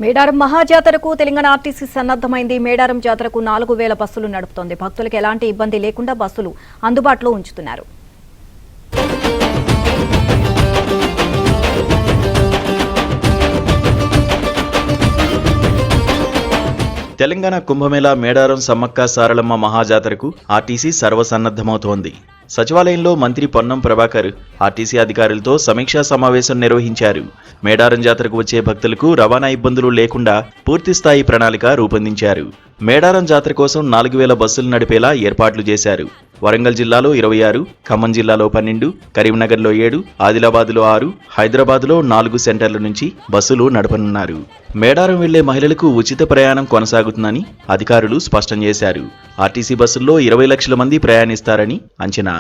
Medaram మహాజాతరకు Telangana RTC సన్నద్ధమైంది. Medaram జాతరకు 4000 బస్సులు నడుపుతోంది. భక్తులకు ఎలాంటి ఇబ్బంది లేకుండా బస్సులు అందుబాటులో ఉంచుతున్నారు. తెలంగాణ కుంభమేళా మేడారం సమ్మక్క సారలమ్మ మహాజాతరకు ఆర్టీసీ సర్వసన్నద్ధమవుతోంది. సచివాలయంలో మంత్రి పొన్నం ప్రభాకర్ ఆర్టీసీ అధికారులతో సమీక్షా సమావేశం నిర్వహించారు. మేడారం జాతరకు వచ్చే భక్తులకు రవాణా ఇబ్బందులు లేకుండా పూర్తిస్థాయి ప్రణాళిక రూపొందించారు. మేడారం జాతర కోసం 4000 బస్సులు నడిపేలా ఏర్పాట్లు చేశారు. వరంగల్ జిల్లాలో 26, ఖమ్మం జిల్లాలో 12, కరీంనగర్లో 7, ఆదిలాబాద్లో 6, హైదరాబాద్లో 4 సెంటర్ల నుంచి బస్సులు నడపనున్నారు. మేడారం వెళ్లే మహిళలకు ఉచిత ప్రయాణం కొనసాగుతుందని అధికారులు స్పష్టం చేశారు. ఆర్టీసీ బస్సుల్లో 20 లక్షల మంది ప్రయాణిస్తారని అంచనా.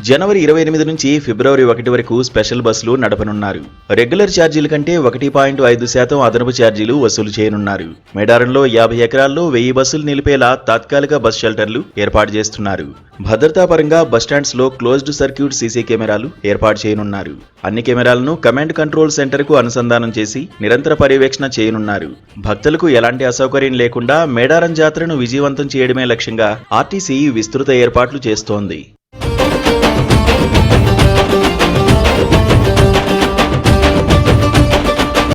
జనవరి 28 నుంచి ఫిబ్రవరి 1 వరకు స్పెషల్ బస్సులు నడపనున్నారు. రెగ్యులర్ ఛార్జీల కంటే 1.5% అదనపు ఛార్జీలు వసూలు చేయనున్నారు. మేడారంలో 50 ఎకరాల్లో 1000 బస్సులు నిలిపేలా తాత్కాలిక బస్ షెల్టర్లు ఏర్పాటు చేస్తున్నారు. భద్రతా పరంగా బస్టాండ్స్ లో క్లోజ్డ్ సర్క్యూట్ సీసీ కెమెరాలు ఏర్పాటు చేయనున్నారు. అన్ని కెమెరాలను కమాండ్ కంట్రోల్ సెంటర్ కు అనుసంధానం చేసి నిరంతర పర్యవేక్షణ చేయనున్నారు. భక్తులకు ఎలాంటి అసౌకర్యం లేకుండా మేడారం జాతరను విజయవంతం చేయడమే లక్ష్యంగా ఆర్టీసీ విస్తృత ఏర్పాట్లు చేస్తోంది.